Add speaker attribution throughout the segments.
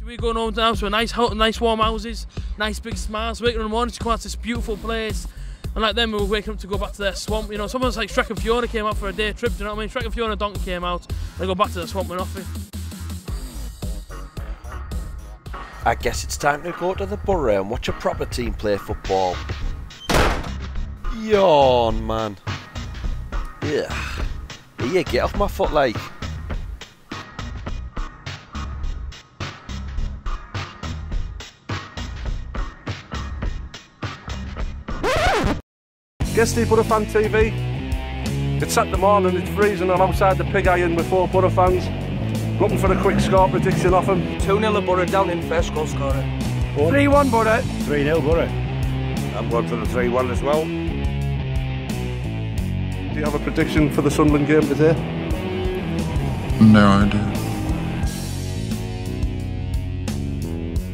Speaker 1: We're going home now to a nice warm houses, nice big smiles. Waking in the morning to come out to this beautiful place. And like them, we were waking up to go back to their swamp. You know, someone's like Shrek and Fiona came out for a day trip, do you know what I mean? Shrek and Fiona Donkey came out, they go back to the swamp and off it.
Speaker 2: I guess it's time to go to the Boro and watch a proper team play football. Yawn, man. Yeah. Here, get off my foot, like.
Speaker 3: Guesty BoroFanTV. It's Saturday morning, it's freezing, I'm outside the pig iron with 4 Boro fans. Looking for a quick score prediction off them.
Speaker 4: 2-0 Boro down in first goal scorer.
Speaker 3: 3-1 Boro.
Speaker 5: 3-0 Boro.
Speaker 3: I'm going for the 3-1 as well. Do you have a prediction for the Sunderland game today?
Speaker 6: No idea.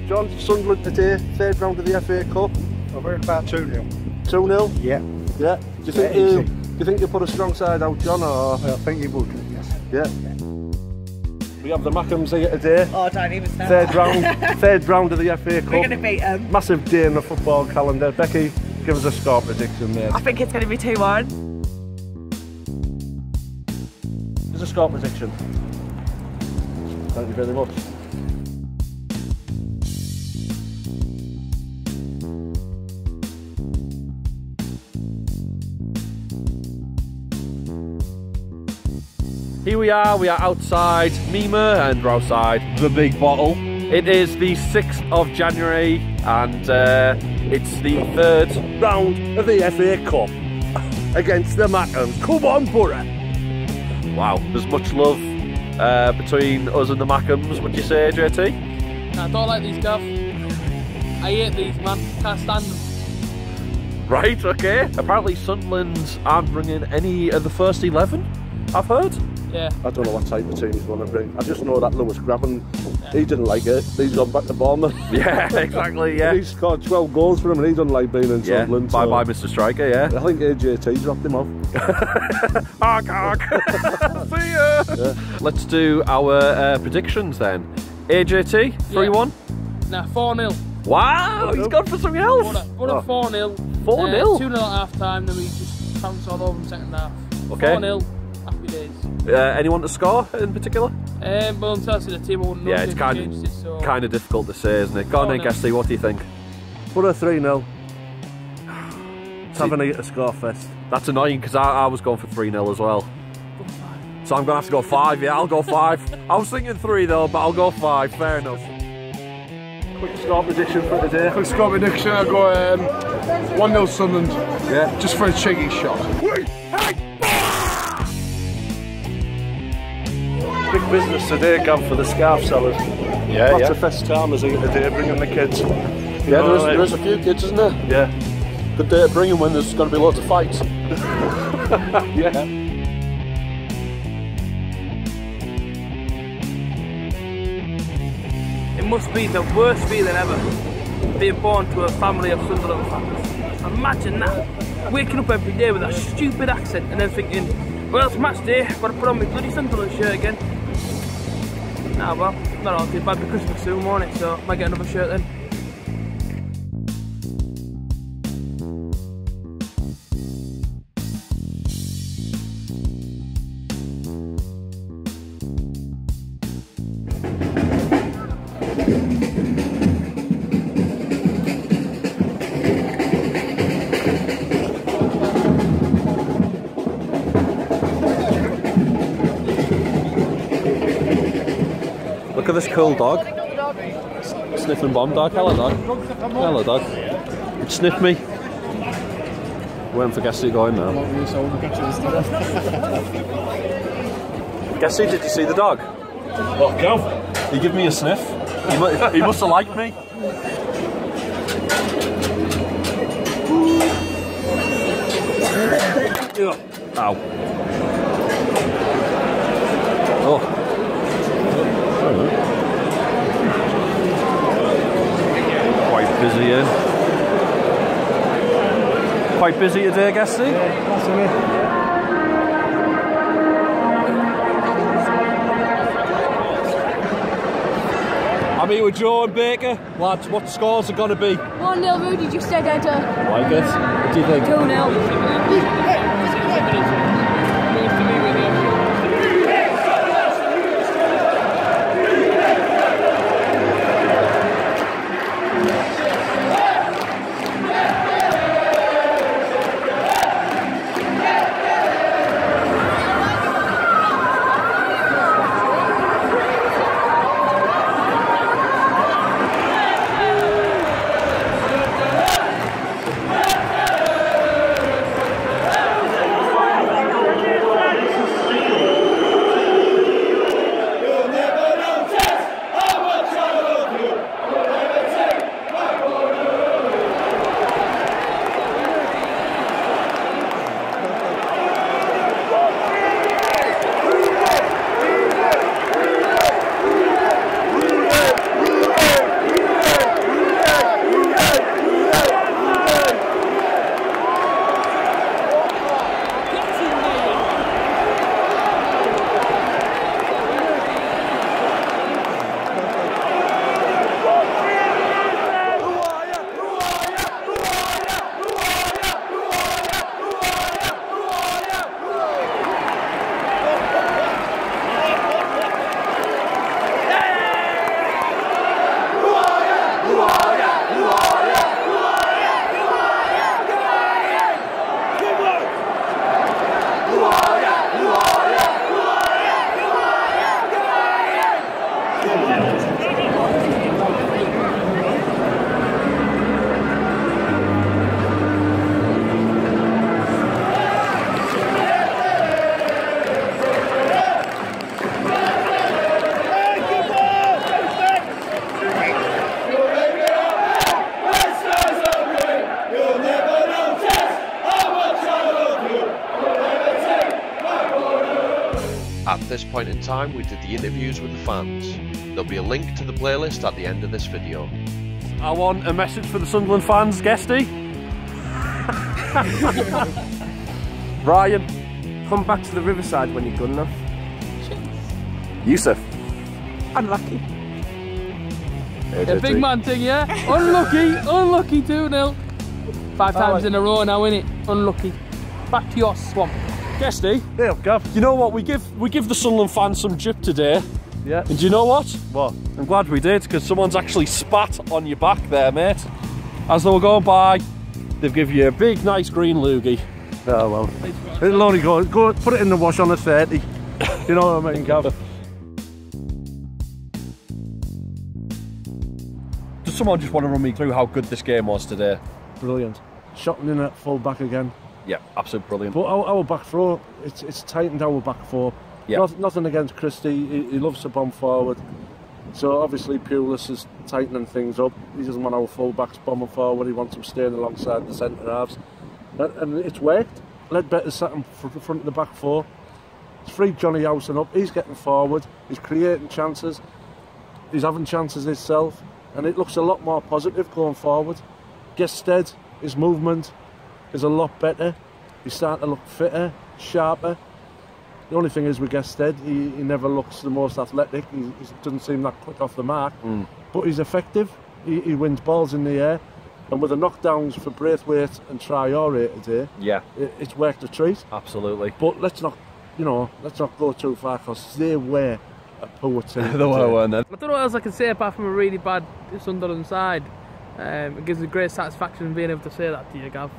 Speaker 3: John, Sunderland today, 3rd round of the FA Cup.
Speaker 5: I've heard about 2-0.
Speaker 3: 2-0?
Speaker 5: Yeah.
Speaker 3: Yeah. Do you think you put a strong side out, John, or?
Speaker 5: I think you would, yes.
Speaker 3: Yeah. We have the Mackhams here today.
Speaker 4: Oh, don't even start.
Speaker 3: 3rd round of the FA Cup.
Speaker 4: We're going to beat them.
Speaker 3: Massive day in the football calendar. Becky, give us a score prediction, mate.
Speaker 4: I think it's going to be 2-1.
Speaker 3: There's a score prediction. Thank you very much.
Speaker 7: Here we are outside Mima and we're outside the big bottle. It is the 6th of January and it's the 3rd
Speaker 3: round of the FA Cup against the Mackhams. Come on, Boro!
Speaker 7: Wow, there's much love between us and the Mackhams, would you say, JT?
Speaker 1: Nah, I don't like these, Gav. I hate these, man. Can't stand them.
Speaker 7: Right, okay. Apparently Sunderland aren't bringing any of the first 11, I've heard.
Speaker 1: Yeah.
Speaker 3: I don't know what type of team he's going to bring. I just know that Lewis Graben, he didn't like it. He's gone back to Bournemouth.
Speaker 7: Yeah, exactly, yeah.
Speaker 3: He's scored 12 goals for him and he doesn't like being in Sunderland.
Speaker 7: Bye-bye, Mr. Striker, yeah.
Speaker 3: I think AJT dropped him off.
Speaker 7: See ya! Yeah. Let's do our predictions then. AJT, 3-1?
Speaker 1: Nah, 4-0.
Speaker 7: Wow, he's gone for something else.
Speaker 1: Boro 4-0.
Speaker 7: 4-0?
Speaker 1: 2-0 at half time, then we just pounced all over them second half.
Speaker 7: Okay.
Speaker 1: 4-0. Happy days.
Speaker 7: Anyone to score in particular?
Speaker 1: Well, until I see the team, I wouldn't know.
Speaker 7: Yeah, it's kind of difficult to say, isn't it? Go on then, Guesty, what do you think?
Speaker 3: Boro 3-0. Having a score fest.
Speaker 7: That's annoying because I was going for 3-0 as well. So I'm going to have to go 5, yeah, I'll go 5. I was thinking 3 though, but I'll go 5, fair enough.
Speaker 3: Quick score prediction for today.
Speaker 6: Quick score prediction, I'll go 1-0 Sunderland.
Speaker 3: Yeah.
Speaker 6: Just for a cheeky shot.
Speaker 3: Big business today, Gav, for the scarf sellers.
Speaker 6: Yeah,
Speaker 3: Lots of fest timers here today, bringing the kids.
Speaker 5: Yeah, there is a few kids, isn't there?
Speaker 3: Yeah.
Speaker 5: Good day to bring them when there's going to be loads of fights.
Speaker 3: Yeah.
Speaker 1: It must be the worst feeling ever, being born to a family of Sunderland fans. Imagine that, waking up every day with that stupid accent and then thinking, well, it's match day, I've got to put on my bloody Sunderland shirt again. Nah, well, not all too bad, it'll be Christmas soon, won't it? So I might get another shirt then.
Speaker 7: Look at this cool dog. Sniffing bomb dog. Hello dog. Hello dog. It sniffed me. Waiting for Guesty to go in now. Guesty, did you see the dog?
Speaker 3: Oh, Gav.
Speaker 7: He gave me a sniff. He must have liked me. Ow. Oh. Quite busy in. Quite busy today, Guesty?
Speaker 5: Yeah, that's it.
Speaker 7: I'm I'm here with Joe and Baker. Lads, what scores are going to be?
Speaker 8: 1-0 Rudy, just dead enter.
Speaker 7: Like it. What do you think?
Speaker 8: 2-0.
Speaker 2: At this point in time, we did the interviews with the fans. There'll be a link to the playlist at the end of this video.
Speaker 7: I want a message for the Sunderland fans, Guesty.
Speaker 3: Ryan, come back to the Riverside when you're good enough. Yusuf.
Speaker 4: Unlucky.
Speaker 1: A big man thing, yeah? Unlucky 2-0. 5 times in a row now, innit? Unlucky. Back to your swamp.
Speaker 7: Guesty,
Speaker 3: There, Gav.
Speaker 7: you know what? We give the Sunderland fans some drip today.
Speaker 3: Yeah.
Speaker 7: And do you know what?
Speaker 3: What?
Speaker 7: I'm glad we did, because someone's actually spat on your back there, mate. As they were going by, they've given you a big, nice green loogie.
Speaker 3: Oh well. It'll only go put it in the wash on a 30. You know what I mean, Gav?
Speaker 7: Does someone just want to run me through how good this game was today?
Speaker 3: Brilliant. Shotting in at full back again.
Speaker 7: Yeah, absolutely brilliant.
Speaker 3: But our back four, it's tightened our back four.
Speaker 7: Yeah.
Speaker 3: Nothing against Christie, he loves to bomb forward. So obviously Pulis is tightening things up. He doesn't want our full backs bombing forward, he wants them staying alongside the centre halves. And it's worked. Ledbetter's sat in front of the back four. It's freed Johnny Howson up, he's getting forward, he's creating chances, he's having chances himself, and it looks a lot more positive going forward. Gested, his movement is a lot better. He's starting to look fitter, sharper. The only thing is with Gested, he never looks the most athletic. He doesn't seem that quick off the mark, but he's effective. He wins balls in the air, and with the knockdowns for Braithwaite and Traore today,
Speaker 7: Yeah,
Speaker 3: it's worked a treat.
Speaker 7: absolutely.
Speaker 3: But let's not go too far, because they were a poor team.
Speaker 7: They were, weren't they?
Speaker 1: I don't know what else I can say apart from a really bad Sunderland side. It gives me great satisfaction being able to say that to you, Gav.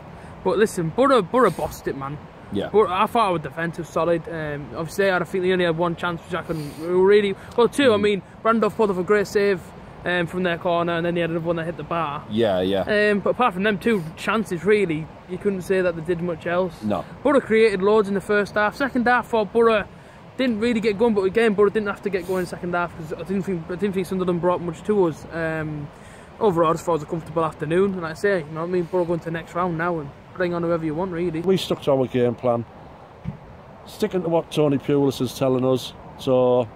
Speaker 1: But listen, Boro bossed it, man.
Speaker 7: Yeah.
Speaker 1: But I thought our defence was solid. Obviously, I think they only had one chance, which I couldn't really. Well, two. I mean, Randolph pulled off a great save from their corner, and then they had another one that hit the bar.
Speaker 7: Yeah.
Speaker 1: But apart from them two chances, really, you couldn't say that they did much else.
Speaker 7: No.
Speaker 1: Boro created loads in the first half. Second half, for Boro didn't really get going, but again, Boro didn't have to get going in the second half because I didn't think Sunderland brought much to us. Overall, I just thought it was a comfortable afternoon, and like I say, you know what I mean. Boro going to the next round now and bring on whoever you want, really.
Speaker 3: We stuck to our game plan, sticking to what Tony Pulis is telling us. So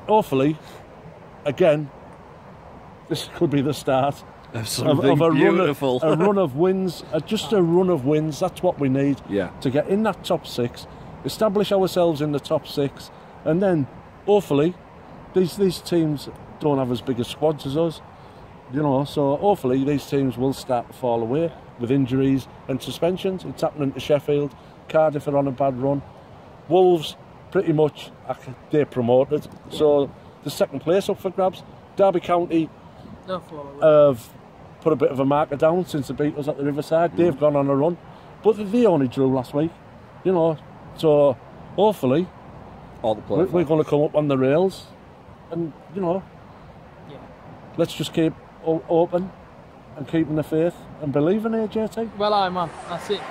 Speaker 3: hopefully, again, this could be the start
Speaker 7: Of
Speaker 3: a
Speaker 7: beautiful.
Speaker 3: run of wins. Just a run of wins. That's what we need.
Speaker 7: Yeah.
Speaker 3: To get in that top six, establish ourselves in the top six, and then hopefully these teams don't have as big as squads as us, you know, so hopefully these teams will start to fall away with injuries and suspensions. It's happening to Sheffield. Cardiff are on a bad run. Wolves, pretty much, they're promoted, so the second place up for grabs. Derby County have put a bit of a marker down since they beat us at the Riverside. They've gone on a run, but they only drew last week, you know, so hopefully we're going to come up on the rails, and you know, let's just keep open and keeping the faith and believing, JT.
Speaker 1: Well, aye, man, that's it.